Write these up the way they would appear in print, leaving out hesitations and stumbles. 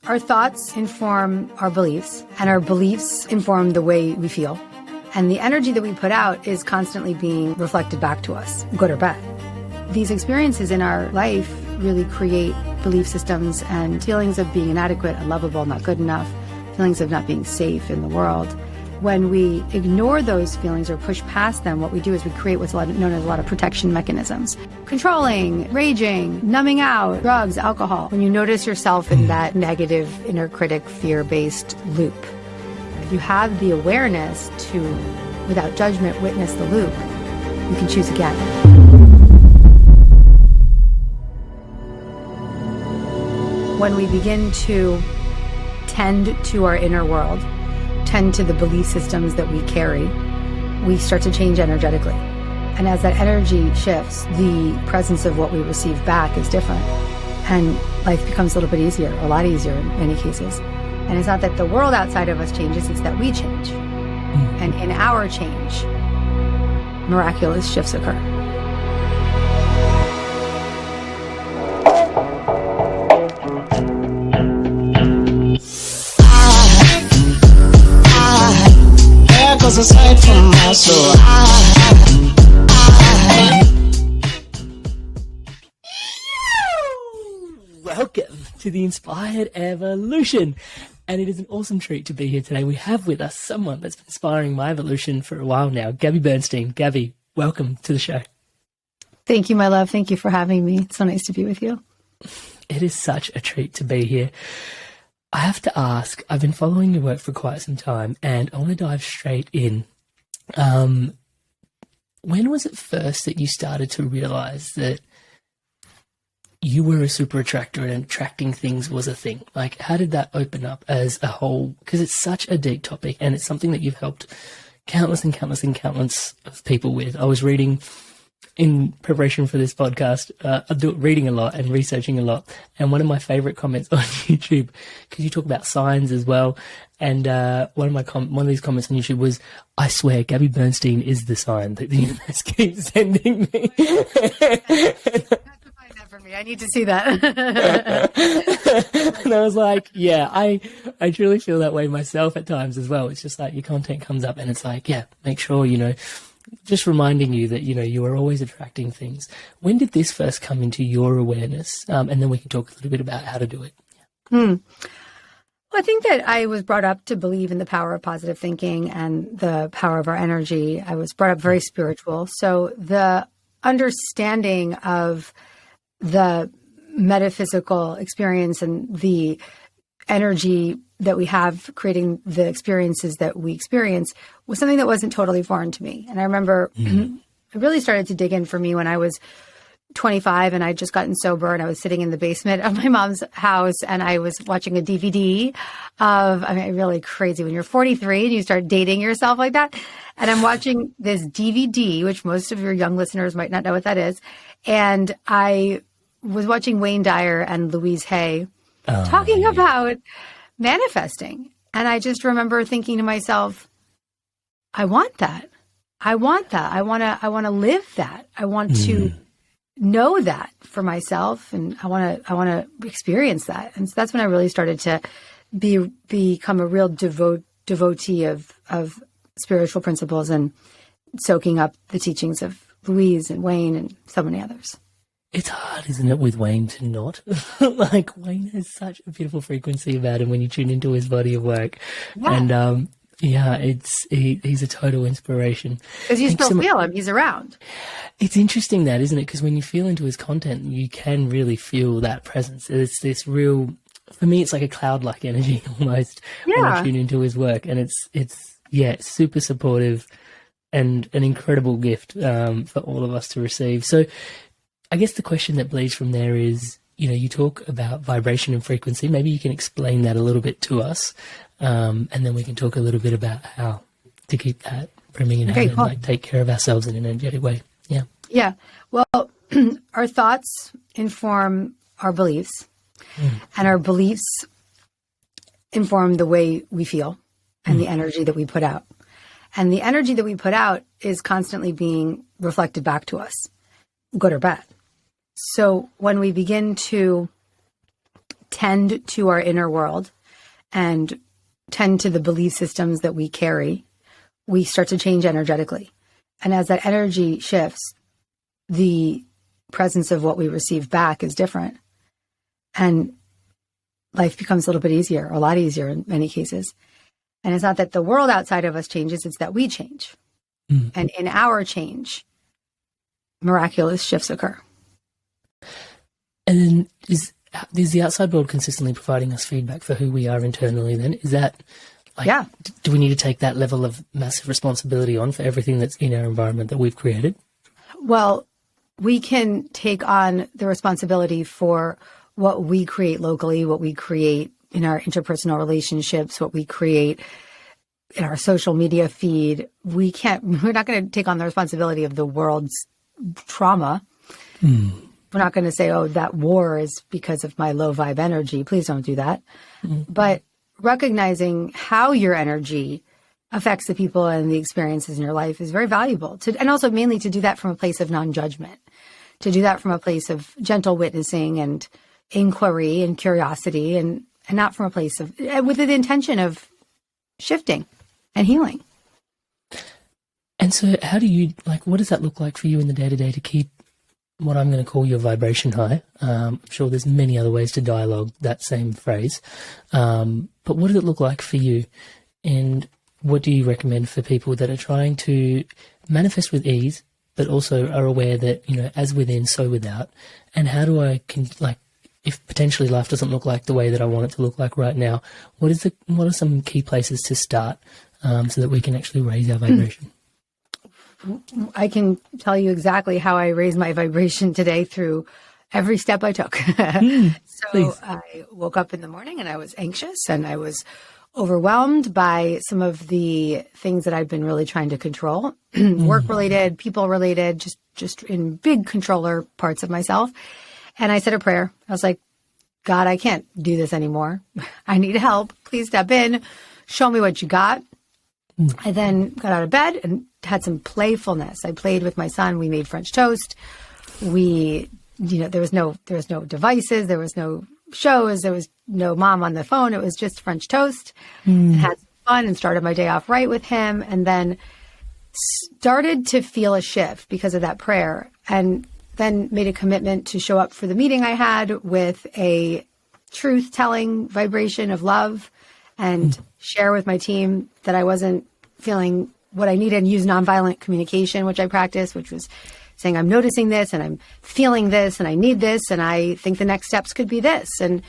Our thoughts inform our beliefs, and our beliefs inform the way we feel. And the energy that we put out is constantly being reflected back to us, good or bad. These experiences in our life really create belief systems and feelings of being inadequate, unlovable, not good enough, feelings of not being safe in the world. When we ignore those feelings or push past them, what we do is we create what's known as a lot of protection mechanisms. Controlling, raging, numbing out, drugs, alcohol. When you notice yourself in that negative inner critic, fear-based loop, if you have the awareness to, without judgment, witness the loop, you can choose again. When we begin to tend to our inner world, tend to the belief systems that we carry, we start to change energetically. And as that energy shifts, the presence of what we receive back is different. And life becomes a little bit easier, a lot easier in many cases. And it's not that the world outside of us changes, it's that we change. And in our change, miraculous shifts occur. Aside from my soul, welcome to the Inspired Evolution, and it is an awesome treat to be here today. We have with us someone that's been inspiring my evolution for a while now, Gabby Bernstein. Gabby, welcome to the show. Thank you, my love. Thank you for having me. It's so nice to be with you. It is such a treat to be here. I have to ask, I've been following your work for quite some time, and I want to dive straight in. When was it first that you started to realize that you were a super attractor and attracting things was a thing? Like, how did that open up as a whole? Because it's such a deep topic, and it's something that you've helped countless and countless and countless of people with. I was reading in preparation for this podcast, reading a lot and researching a lot. And one of my favorite comments on YouTube, because you talk about signs as well. And one of these comments on YouTube was, "I swear, Gabby Bernstein is the sign that the universe keeps sending me." For me, I need to see that. And I was like, yeah, I truly feel that way myself at times as well. It's just like your content comes up and it's like, yeah, make sure, just reminding you that, you are always attracting things. When did this first come into your awareness? And then we can talk a little bit about how to do it. Well, I think that I was brought up to believe in the power of positive thinking and the power of our energy. I was brought up very spiritual. So the understanding of the metaphysical experience and the energy that we have creating the experiences that we experience was something that wasn't totally foreign to me. And I remember it really started to dig in for me when I was 25 and I'd just gotten sober and I was sitting in the basement of my mom's house and I was watching a DVD of, really crazy when you're 43 and you start dating yourself like that. And I'm watching this DVD, which most of your young listeners might not know what that is. And I was watching Wayne Dyer and Louise Hay talking about manifesting. And I just remember thinking to myself, I want that. I want that. I want to live that. I want to know that for myself. And I want to experience that. And so that's when I really started to become a real devotee of spiritual principles and soaking up the teachings of Louise and Wayne and so many others. It's hard, isn't it, with Wayne to not? Like, Wayne has such a beautiful frequency about him when you tune into his body of work. Yeah. And, he's a total inspiration. Because you still feel him. He's around. It's interesting that, isn't it? Because when you feel into his content, you can really feel that presence. It's this real, for me, it's like a cloud-like energy almost when I tune into his work. And it's super supportive and an incredible gift for all of us to receive. So, I guess the question that bleeds from there is, you talk about vibration and frequency. Maybe you can explain that a little bit to us, and then we can talk a little bit about how to keep that brimming and cool. Take care of ourselves in an energetic way. Yeah. Yeah. Well, our thoughts inform our beliefs, and our beliefs inform the way we feel and the energy that we put out. And the energy that we put out is constantly being reflected back to us, good or bad. So when we begin to tend to our inner world and tend to the belief systems that we carry, we start to change energetically. And as that energy shifts, the presence of what we receive back is different. And life becomes a little bit easier, a lot easier in many cases. And it's not that the world outside of us changes, it's that we change. And in our change, miraculous shifts occur. And then is the outside world consistently providing us feedback for who we are internally then? Is that, like, Yeah. Do we need to take that level of massive responsibility on for everything that's in our environment that we've created? Well, we can take on the responsibility for what we create locally, what we create in our interpersonal relationships, what we create in our social media feed. We're not going to take on the responsibility of the world's trauma. We're not going to say, oh, that war is because of my low vibe energy. Please don't do that. But recognizing how your energy affects the people and the experiences in your life is very valuable. And also mainly to do that from a place of non-judgment, to do that from a place of gentle witnessing and inquiry and curiosity, and not from a place of, with the intention of shifting and healing. And so how do you, like, what does that look like for you in the day-to-day to keep what I'm going to call your vibration high? I'm sure there's many other ways to dialogue that same phrase. But what does it look like for you? And what do you recommend for people that are trying to manifest with ease, but also are aware that, you know, as within, so without? And how do I, if potentially life doesn't look like the way that I want it to look like right now, what are some key places to start so that we can actually raise our vibration? I can tell you exactly how I raised my vibration today through every step I took. So I woke up in the morning and I was anxious and I was overwhelmed by some of the things that I've been really trying to control, work related, people related, just in big controller parts of myself. And I said a prayer. I was like, God, I can't do this anymore. I need help. Please step in. Show me what you got. I then got out of bed and had some playfulness. I played with my son. We made French toast. There was no devices. There was no shows. There was no mom on the phone. It was just French toast. And had some fun and started my day off right with him. And then started to feel a shift because of that prayer. And then made a commitment to show up for the meeting I had with a truth-telling vibration of love and share with my team that I wasn't feeling what I needed and use nonviolent communication, which I practice, which was saying, I'm noticing this and I'm feeling this and I need this and I think the next steps could be this. And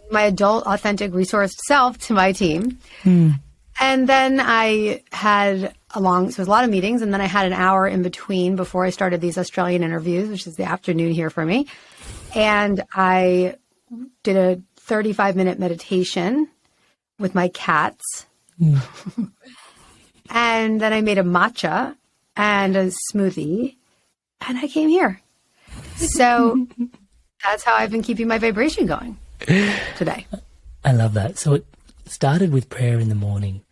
my adult, authentic, resourced self to my team. And then I had so it was a lot of meetings, and then I had an hour in between before I started these Australian interviews, which is the afternoon here for me. And I did a 35-minute meditation with my cats. And then I made a matcha and a smoothie, and I came here. So that's how I've been keeping my vibration going today. I love that. So it started with prayer in the morning,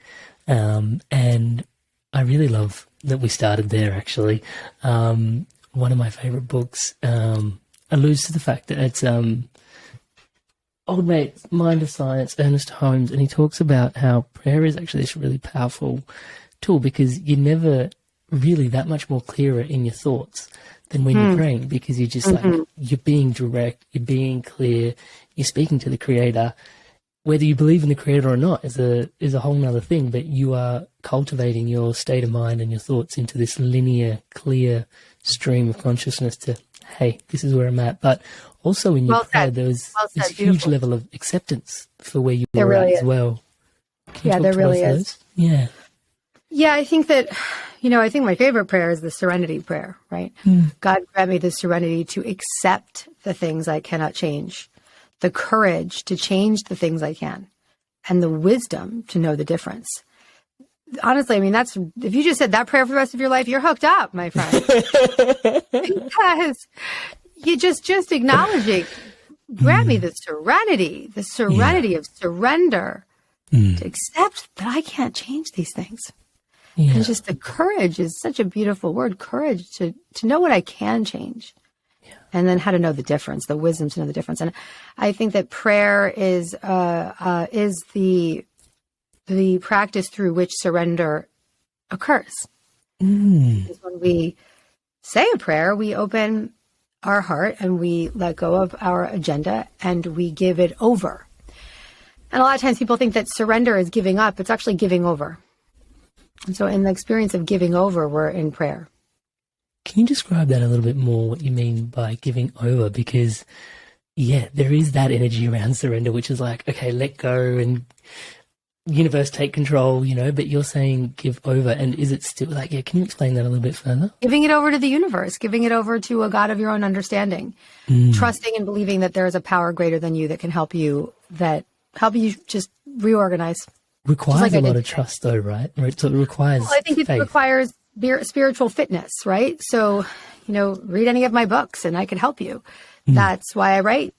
and I really love that we started there, actually. One of my favorite books alludes to the fact that it's old mate, Mind of Science, Ernest Holmes, and he talks about how prayer is actually this really powerful tool because you're never really that much more clearer in your thoughts than when you're praying, because you're just like, you're being direct, you're being clear, you're speaking to the Creator. Whether you believe in the Creator or not is a whole nother thing, but you are cultivating your state of mind and your thoughts into this linear, clear stream of consciousness to, hey, this is where I'm at. But also in your prayer, there was this huge level of acceptance for where you were at as well. Yeah, there really is. Yeah. Yeah, I think that, I think my favorite prayer is the serenity prayer, right? God grant me the serenity to accept the things I cannot change, the courage to change the things I can, and the wisdom to know the difference. Honestly, I mean, if you just said that prayer for the rest of your life, you're hooked up, my friend. Because you just acknowledging, grant me the serenity of surrender to accept that I can't change these things. Yeah. And just the courage is such a beautiful word, courage to know what I can change. Yeah. and then how to know the difference, the wisdom to know the difference. And I think that prayer is the practice through which surrender occurs. Because when we say a prayer, we open our heart and we let go of our agenda and we give it over. And a lot of times people think that surrender is giving up. It's actually giving over. And so in the experience of giving over, we're in prayer. Can you describe that a little bit more, what you mean by giving over? Because, yeah, there is that energy around surrender, which is like, okay, let go and universe take control, but you're saying give over. And is it still like, yeah, can you explain that a little bit further? Giving it over to the universe, giving it over to a God of your own understanding, trusting and believing that there is a power greater than you that can help you just reorganize. Requires a lot of trust though, right? So it requires I think it faith. Requires spiritual fitness, right? So, read any of my books and I could help you. That's why I write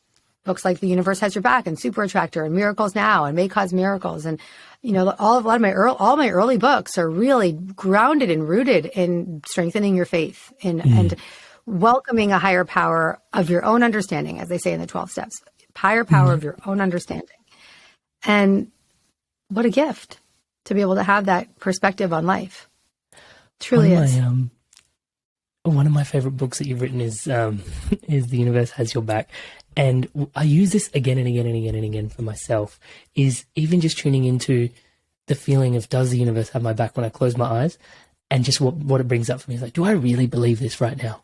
books like The Universe Has Your Back and Super Attractor and Miracles Now and May Cause Miracles. And, all my early books are really grounded and rooted in strengthening your faith and welcoming a higher power of your own understanding, as they say in the 12 steps, higher power of your own understanding. And what a gift to be able to have that perspective on life. Truly is. One of my favorite books that you've written is The Universe Has Your Back. And I use this again and again and again and again for myself, is even just tuning into the feeling of, does the universe have my back when I close my eyes? And just what it brings up for me is like, do I really believe this right now?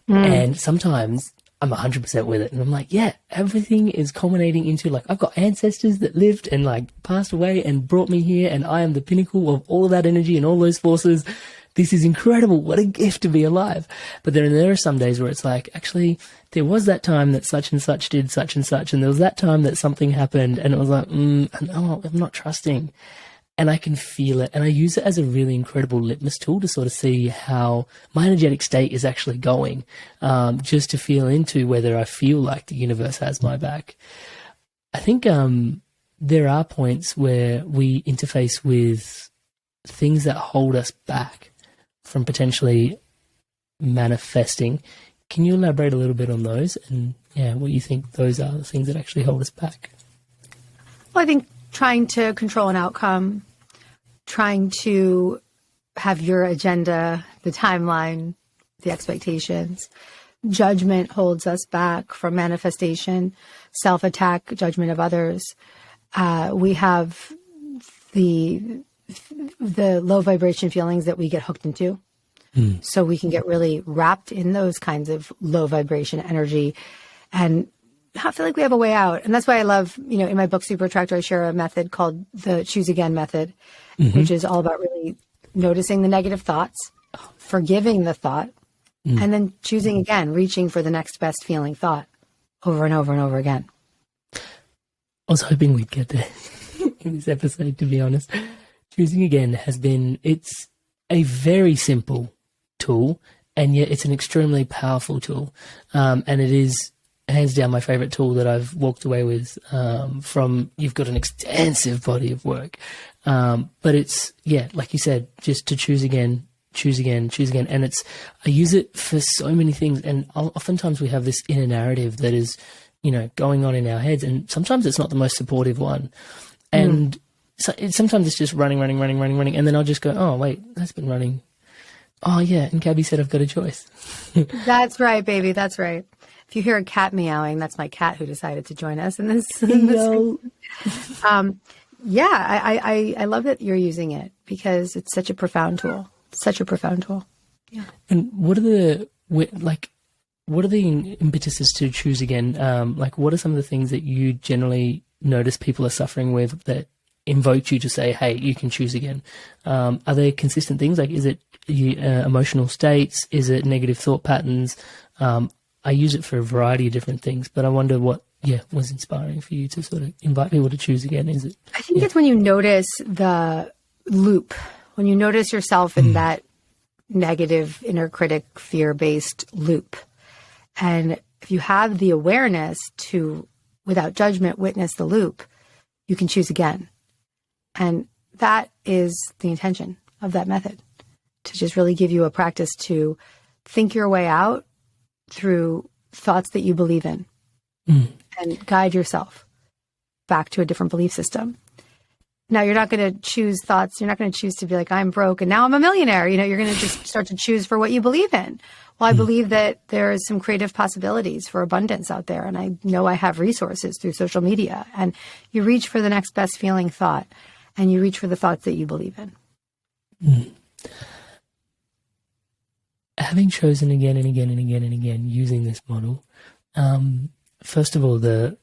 And sometimes I'm 100% with it. And I'm like, yeah, everything is culminating into like, I've got ancestors that lived and like passed away and brought me here. And I am the pinnacle of all of that energy and all those forces. This is incredible. What a gift to be alive. But then there are some days where it's like, actually, there was that time that such and such did such and such. And there was that time that something happened. And it was like, no, I'm not trusting. And I can feel it. And I use it as a really incredible litmus tool to sort of see how my energetic state is actually going, just to feel into whether I feel like the universe has my back. I think there are points where we interface with things that hold us back from potentially manifesting. Can you elaborate a little bit on those and what you think those are the things that actually hold us back? Well, I think trying to control an outcome, trying to have your agenda, the timeline, the expectations. Judgment holds us back from manifestation, self-attack, judgment of others. We have the low vibration feelings that we get hooked into. So we can get really wrapped in those kinds of low vibration energy and not feel like we have a way out. And that's why I love, in my book, Super Attractor, I share a method called the Choose Again method, which is all about really noticing the negative thoughts, forgiving the thought, and then choosing again, reaching for the next best feeling thought over and over and over again. I was hoping we'd get there in this episode, to be honest. Choosing again it's a very simple tool, and yet it's an extremely powerful tool. And it is hands down my favorite tool that I've walked away with from, you've got an extensive body of work. But it's, like you said, just to choose again. And I use it for so many things. And oftentimes we have this inner narrative that is, going on in our heads. And sometimes it's not the most supportive one. And so sometimes it's just running. And then I'll just go, oh, wait, that's been running. Oh, yeah. And Gabby said I've got a choice. That's right, baby. That's right. If you hear a cat meowing, that's my cat who decided to join us in this. I love that you're using it because it's such a profound tool. Yeah. And what are the impetuses to choose again? What are some of the things that you generally notice people are suffering with that invoke you to say, hey, you can choose again? Are there consistent things? Like, is it emotional states? Is it negative thought patterns? I use it for a variety of different things, but I wonder what, was inspiring for you to sort of invite people to choose again. Is it? I think it's when you notice the loop, when you notice yourself in that negative inner critic, fear-based loop. And if you have the awareness to, without judgment, witness the loop, you can choose again. And that is the intention of that method, to just really give you a practice to think your way out through thoughts that you believe in and guide yourself back to a different belief system. Now, you're not going to choose thoughts. You're not going to choose to be like, I'm broke and now I'm a millionaire. You know, you're going to just start to choose for what you believe in. Well, I believe that there is some creative possibilities for abundance out there. And I know I have resources through social media. And you reach for the next best feeling thought, and you reach for the thoughts that you believe in. Having chosen again and again and again and again using this model, first of all, the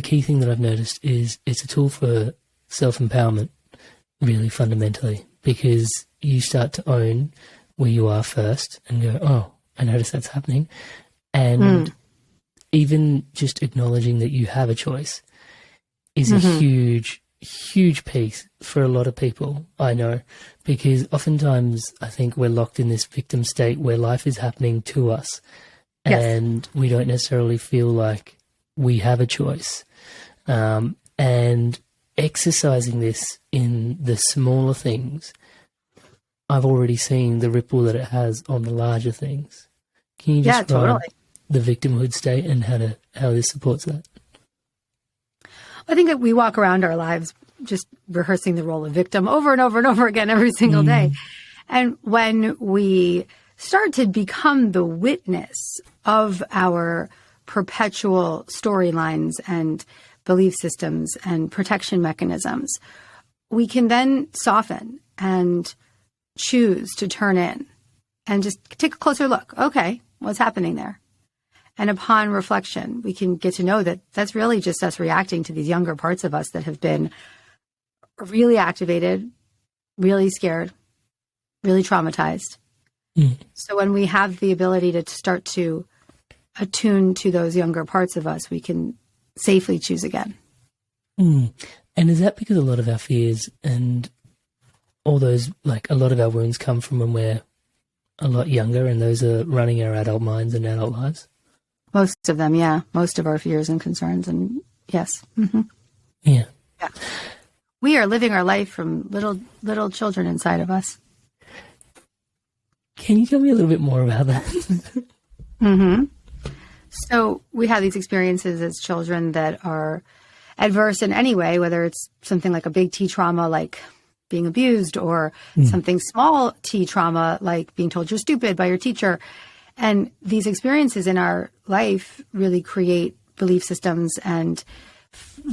key thing that I've noticed is it's a tool for self-empowerment, really fundamentally, because you start to own where you are first and go, oh, I notice that's happening. And even just acknowledging that you have a choice is a huge, huge piece for a lot of people, I know, because oftentimes I think we're locked in this victim state where life is happening to us and we don't necessarily feel like we have a choice. And exercising this in the smaller things, I've already seen the ripple that it has on the larger things. Can you just describe the victimhood state and how this supports that? I think that we walk around our lives just rehearsing the role of victim over and over and over again every single day. And when we start to become the witness of our perpetual storylines and belief systems and protection mechanisms, we can then soften and choose to turn in and just take a closer look. Okay, what's happening there? And upon reflection, we can get to know that that's really just us reacting to these younger parts of us that have been really activated, really scared, really traumatized. So when we have the ability to start to attune to those younger parts of us, we can safely choose again. And is that because a lot of our fears and all those, like a lot of our wounds come from when we're a lot younger, and those are running our adult minds and adult lives? Most of them, yeah. Most of our fears and concerns, and yes. Yeah. We are living our life from little children inside of us. Can you tell me a little bit more about that? So we have these experiences as children that are adverse in any way, whether it's something like a big T trauma, like being abused, or something small T trauma, like being told you're stupid by your teacher. And these experiences in our life really create belief systems and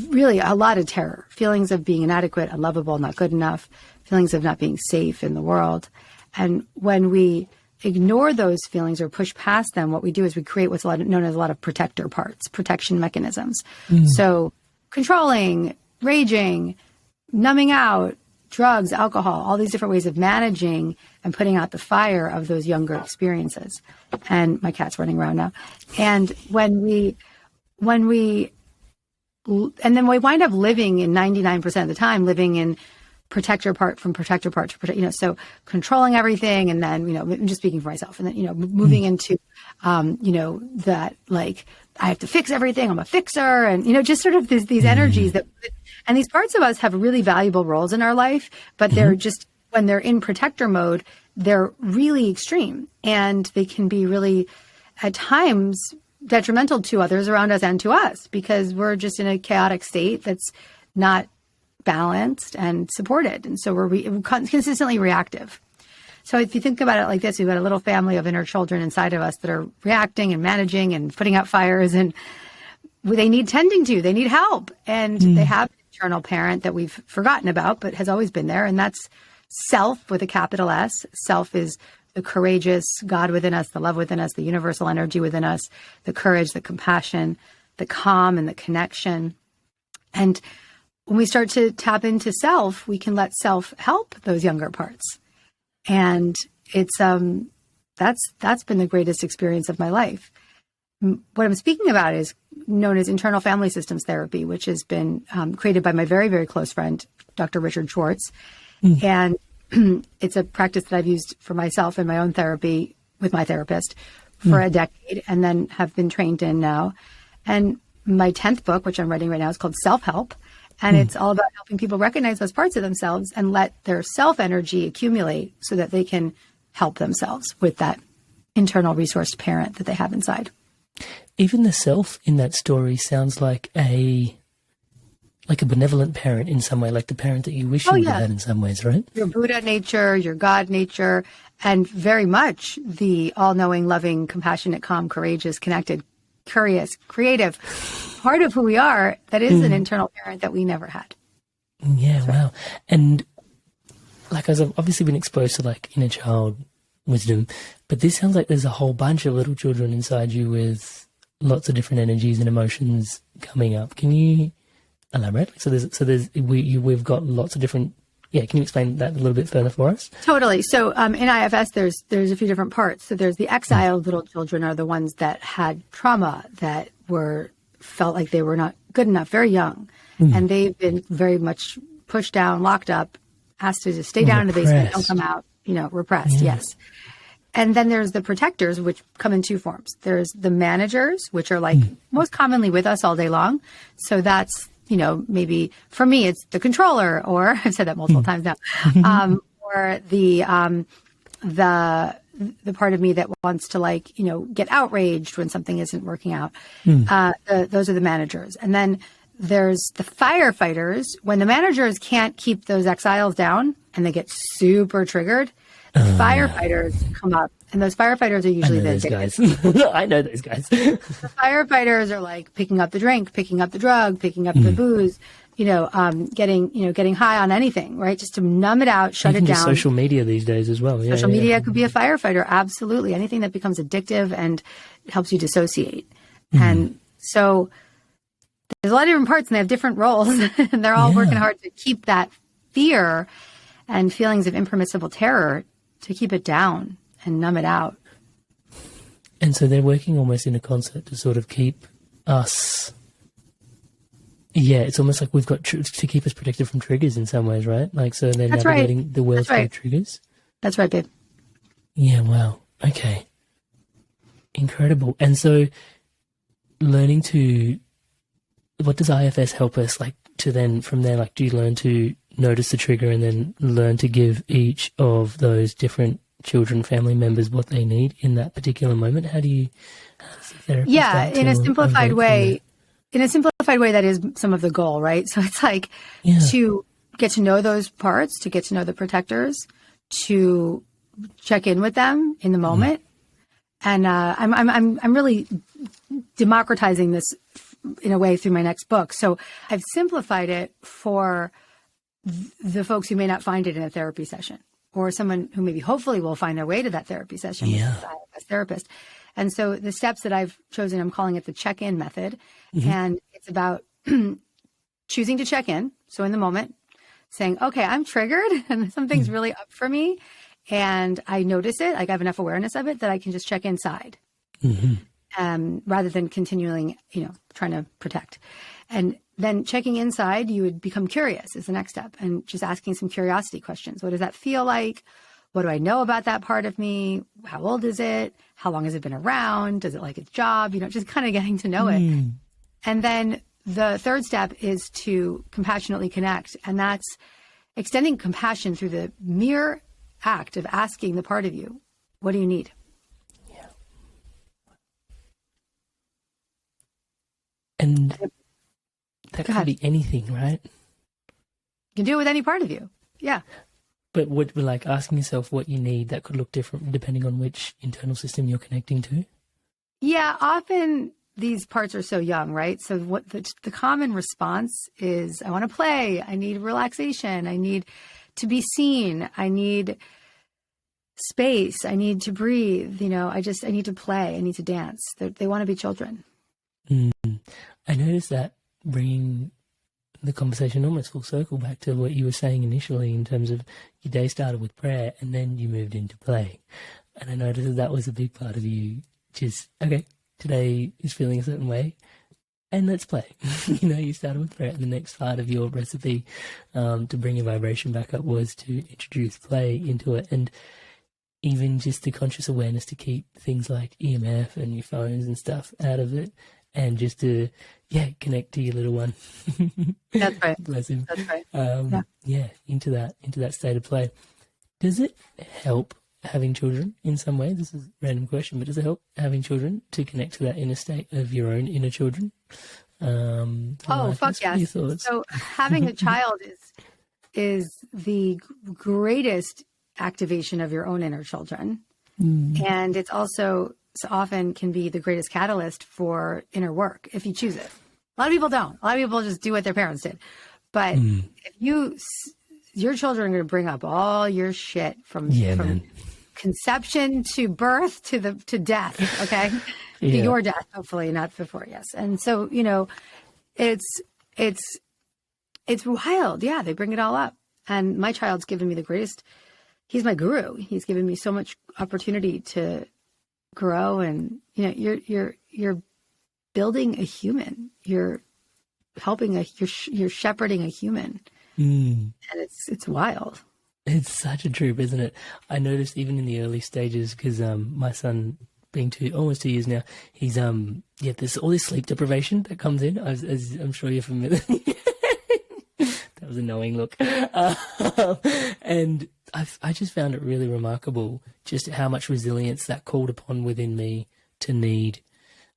really a lot of terror, feelings of being inadequate, unlovable, not good enough, feelings of not being safe in the world. And when we ignore those feelings or push past them, what we do is we create what's known as a lot of protector parts, protection mechanisms. So controlling, raging, numbing out, drugs, alcohol, all these different ways of managing and putting out the fire of those younger experiences. And my cat's running around now. And when we wind up living in 99% of the time, living in protector part from protector part to protect, so controlling everything. And then, I'm just speaking for myself, and then, moving into, that, like, I have to fix everything. I'm a fixer. And, just sort of these energies and these parts of us have really valuable roles in our life, but they're just, when they're in protector mode, they're really extreme, and they can be really at times detrimental to others around us and to us, because we're just in a chaotic state that's not balanced and supported. And so we're consistently reactive. So if you think about it like this, we've got a little family of inner children inside of us that are reacting and managing and putting out fires, and they need tending to, they need help. And they have an internal parent that we've forgotten about, but has always been there. And that's self with a capital S. Self is the courageous God within us, the love within us, the universal energy within us, the courage, the compassion, the calm, and the connection. And when we start to tap into self, we can let self help those younger parts. And it's that's been the greatest experience of my life. What I'm speaking about is known as internal family systems therapy, which has been created by my very, very close friend, Dr. Richard Schwartz. And it's a practice that I've used for myself in my own therapy with my therapist for a decade, and then have been trained in now. And my 10th book, which I'm writing right now, is called Self-Help. And it's all about helping people recognize those parts of themselves and let their self-energy accumulate so that they can help themselves with that internal resourced parent that they have inside. even the self in that story sounds like a benevolent parent in some way, like the parent that you wish you would have had in some ways, right? Your Buddha nature, your God nature, and very much the all-knowing, loving, compassionate, calm, courageous, connected, curious, creative part of who we are that is an internal parent that we never had. Yeah, wow. And like, as I've obviously been exposed to like inner child wisdom, but this sounds like there's a whole bunch of little children inside you with lots of different energies and emotions coming up. Can you elaborate? We've got lots of different. Yeah, can you explain that a little bit further for us? Totally. So in IFS, there's a few different parts. So there's the exiled little children are the ones that had trauma, that felt like they were not good enough, very young, and they've been very much pushed down, locked up, asked to just stay down in the basement, don't come out, repressed. Yes. And then there's the protectors, which come in two forms. There's the managers, which are like most commonly with us all day long. So that's, maybe for me, it's the controller, or I've said that multiple times now, or the part of me that wants to get outraged when something isn't working out. Those are the managers. And then there's the firefighters. When the managers can't keep those exiles down and they get super triggered, the firefighters come up, and those firefighters are usually those guys. I know those guys. The firefighters are like picking up the drink, picking up the drug, picking up the booze, getting high on anything, right? Just to numb it out, shut it down. Social media these days as well. Social media could be a firefighter, absolutely. Anything that becomes addictive and helps you dissociate. And so there's a lot of different parts, and they have different roles, and they're all working hard to keep that fear and feelings of impermissible terror, to keep it down and numb it out. And so they're working almost in a concert to sort of keep us. Yeah, it's almost like we've got to keep us protected from triggers in some ways, right? Like, so they're navigating the world's triggers. That's right, babe. Yeah, wow. Okay. Incredible. And so learning to, what does IFS help us to then, from there, do you learn to notice the trigger and then learn to give each of those different children, family members what they need in that particular moment? How does the therapist in a simplified way, that is some of the goal, right? So it's to get to know those parts, to get to know the protectors, to check in with them in the moment. And I'm really democratizing this in a way through my next book. So I've simplified it for the folks who may not find it in a therapy session, or someone who maybe hopefully will find their way to that therapy session with a therapist. And so the steps that I've chosen, I'm calling it the check-in method. And it's about choosing to check in. So in the moment, saying, okay, I'm triggered and something's really up for me. And I notice it, I have enough awareness of it that I can just check inside. Rather than continuing, trying to protect. And then checking inside, you would become curious is the next step, and just asking some curiosity questions. What does that feel like? What do I know about that part of me? How old is it? How long has it been around? Does it like its job? Just kind of getting to know it. And then the third step is to compassionately connect. And that's extending compassion through the mere act of asking the part of you, what do you need? And that could be anything, right? You can do it with any part of you. Yeah. But asking yourself what you need, that could look different depending on which internal system you're connecting to. Yeah. Often these parts are so young, right? So what the common response is, I want to play. I need relaxation. I need to be seen. I need space. I need to breathe. I need to play. I need to dance. They want to be children. I noticed that bringing the conversation almost full circle back to what you were saying initially in terms of your day started with prayer and then you moved into play. And I noticed that was a big part of you. Just, okay, today is feeling a certain way and let's play. You started with prayer. The next part of your recipe to bring your vibration back up was to introduce play into it. And even just the conscious awareness to keep things like EMF and your phones and stuff out of it. And just to, connect to your little one. That's right. Bless him. That's right. Into that state of play. Does it help having children in some way? This is a random question, but does it help having children to connect to that inner state of your own inner children? Fuck yes. So having a child is the greatest activation of your own inner children. And it's also so often can be the greatest catalyst for inner work if you choose it. A lot of people don't. A lot of people just do what their parents did. But if your children are going to bring up all your shit from conception to birth to death, okay? To your death, hopefully, not before, yes. And so, it's wild. Yeah, they bring it all up. And my child's given me the greatest, he's my guru. He's given me so much opportunity to grow, and you're building a human. You're helping you're shepherding a human, and it's wild. It's such a trip, isn't it? I noticed even in the early stages, because my son, being almost 2 years now, he's there's all this sleep deprivation that comes in, as I'm sure you're familiar. That was a knowing look, and I just found it really remarkable just how much resilience that called upon within me to need,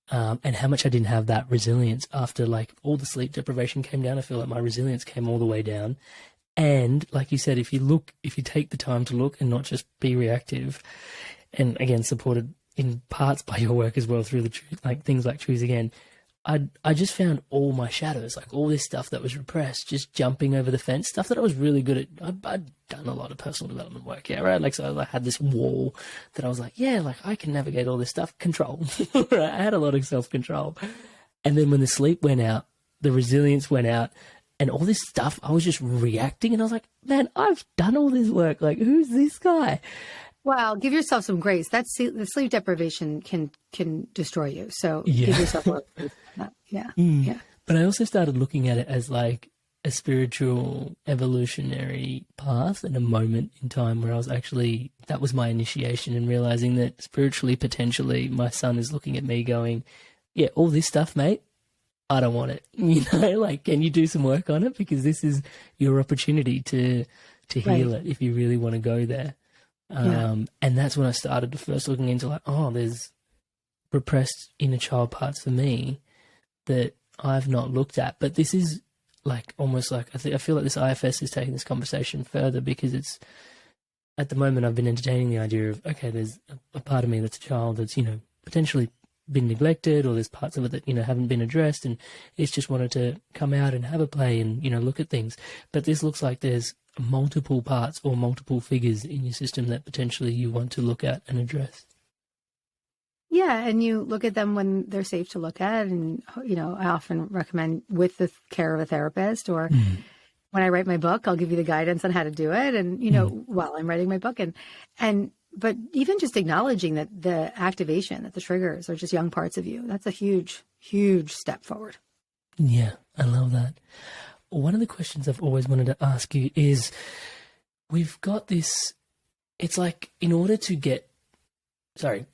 and how much I didn't have that resilience after like all the sleep deprivation came down. I feel like my resilience came all the way down. And like you said, if you take the time to look and not just be reactive, and again, supported in parts by your work as well through things like Choose Again, I just found all my shadows, like all this stuff that was repressed, just jumping over the fence, stuff that I was really good at. I'd done a lot of personal development work, right? Like, so I had this wall that I was like, I can navigate all this stuff. Control, right? I had a lot of self-control. And then when the sleep went out, the resilience went out, and all this stuff, I was just reacting, and I was like, man, I've done all this work. Like, who's this guy? Well, give yourself some grace. The sleep deprivation can destroy you. So give yourself a grace. Yeah. But I also started looking at it as like a spiritual evolutionary path and a moment in time where I was actually, that was my initiation, and realizing that spiritually, potentially, my son is looking at me going, yeah, all this stuff, mate, I don't want it. Like, can you do some work on it? Because this is your opportunity to heal it if you really want to go there. And that's when I started to first looking into like, there's repressed inner child parts for me that I've not looked at. But this is like almost like, I feel like this IFS is taking this conversation further, because it's, at the moment I've been entertaining the idea of, okay, there's a part of me that's a child that's, potentially been neglected, or there's parts of it that, haven't been addressed, and it's just wanted to come out and have a play and, look at things. But this looks like there's multiple parts or multiple figures in your system that potentially you want to look at and address. Yeah, and you look at them when they're safe to look at, and I often recommend with the care of a therapist, or when I write my book, I'll give you the guidance on how to do it, and while I'm writing my book, but even just acknowledging that the activation, that the triggers are just young parts of you, that's a huge, huge step forward. Yeah, I love that. One of the questions I've always wanted to ask you is, we've got this, it's like, in order to get,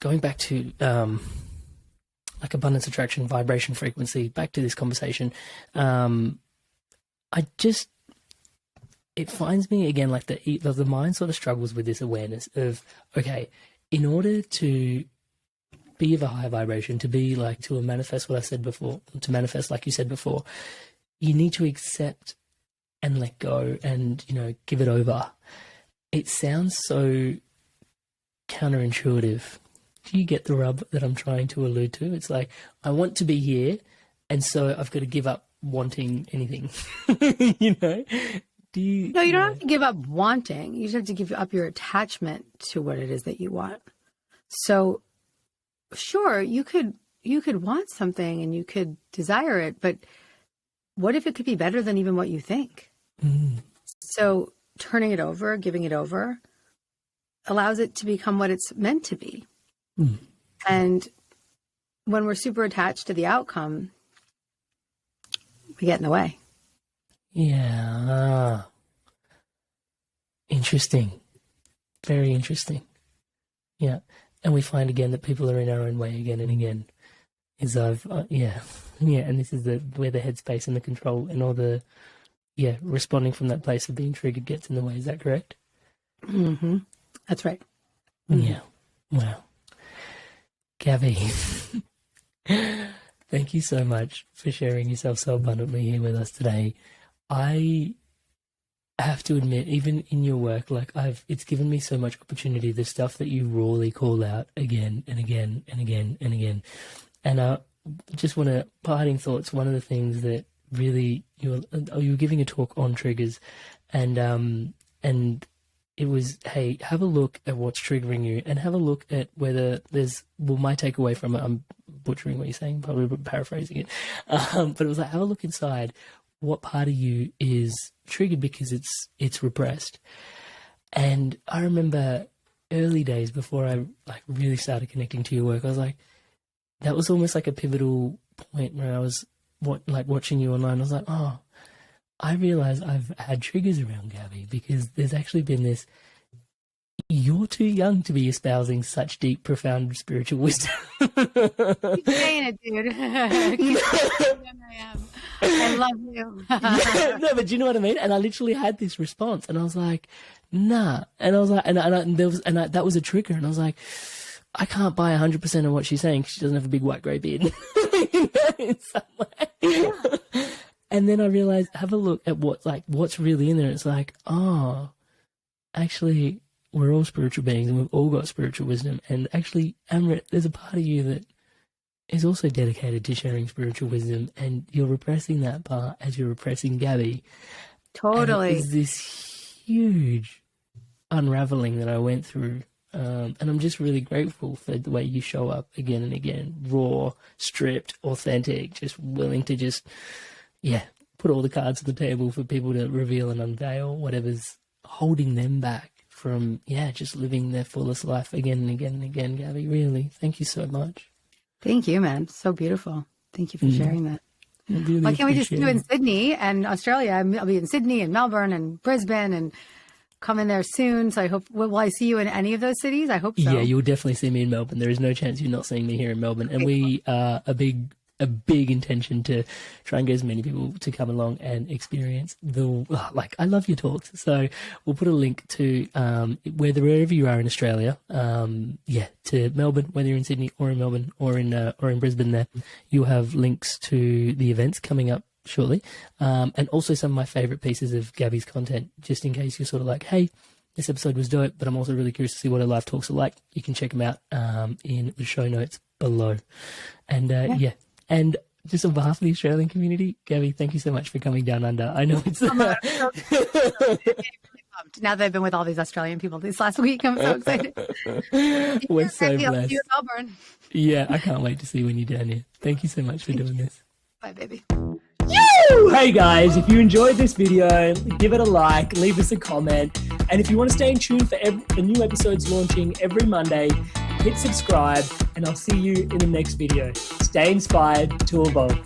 going back to like abundance, attraction, vibration, frequency, back to this conversation, it finds me again like the mind sort of struggles with this awareness of, okay, in order to be of a high vibration, to manifest what I said before, to manifest like you said before, you need to accept and let go and, give it over. It sounds so counterintuitive. Do you get the rub that I'm trying to allude to? It's like, I want to be here, and so I've got to give up wanting anything, No, you don't have to give up wanting. You just have to give up your attachment to what it is that you want. So, sure, you could want something and you could desire it, but what if it could be better than even what you think? So turning it over, giving it over, allows it to become what it's meant to be. And when we're super attached to the outcome, we get in the way. Yeah. Interesting. Very interesting. Yeah. And we find again that people are in our own way again and again. And this is where the headspace and the control and all the, responding from that place of being triggered gets in the way. Is that correct? Mm-hmm. That's right. Yeah. Wow. Gabby, thank you so much for sharing yourself so abundantly here with us today. I have to admit, even in your work, like it's given me so much opportunity, the stuff that you rawly call out again and again and again and again. And I just want to, parting thoughts, one of the things that really, you were giving a talk on triggers, and it was, hey, have a look at what's triggering you and have a look at whether there's, well, my takeaway from it, I'm butchering what you're saying, probably paraphrasing it, but it was like, have a look inside. What part of you is triggered because it's repressed? And I remember early days before I like really started connecting to your work, I was like, that was almost like a pivotal point where I was watching you online. I was like, oh, I realize I've had triggers around Gabby because there's actually been this, you're too young to be espousing such deep, profound spiritual wisdom. Keep saying it, dude. Keep saying I am. I love you. No, but do you know what I mean? And I literally had this response, and I was like, nah. And I was like, that was a trigger. And I was like, I can't buy 100% of what she's saying. She doesn't have a big white grey beard. In some way. Yeah. And then I realized, have a look at what's really in there. It's like, oh, actually, we're all spiritual beings and we've all got spiritual wisdom. And actually, Amrit, there's a part of you that is also dedicated to sharing spiritual wisdom, and you're repressing that part as you're repressing Gabby. Totally. It's this huge unraveling that I went through. And I'm just really grateful for the way you show up again and again, raw, stripped, authentic, just willing to just, put all the cards on the table for people to reveal and unveil whatever's holding them back from, just living their fullest life again and again and again, Gabby. Really, thank you so much. Thank you, man. So beautiful. Thank you for sharing that. Really Why can't we just do in Sydney and Australia? I'll be in Sydney and Melbourne and Brisbane and come in there soon. So I hope, will I see you in any of those cities? I hope so. Yeah, you'll definitely see me in Melbourne. There is no chance you're not seeing me here in Melbourne. And we are a big intention to try and get as many people to come along and experience I love your talks. So we'll put a link to wherever you are in Australia, to Melbourne, whether you're in Sydney or in Melbourne or in Brisbane there, you'll have links to the events coming up shortly, and also some of my favorite pieces of Gabby's content, just in case you're sort of like, hey, this episode was dope, but I'm also really curious to see what her live talks are like. You can check them out in the show notes below. And and just on behalf of the Australian community, Gabby, thank you so much for coming down under. I know it's really pumped. Now that I've been with all these Australian people this last week, I'm so excited. We're so blessed. I'll see you in Melbourne. Yeah, I can't wait to see when you're down here. Thank you so much for doing this. Bye, baby. Hey guys, if you enjoyed this video, give it a like, leave us a comment, and if you want to stay in tune for the new episodes launching every Monday, hit subscribe, and I'll see you in the next video. Stay inspired to evolve.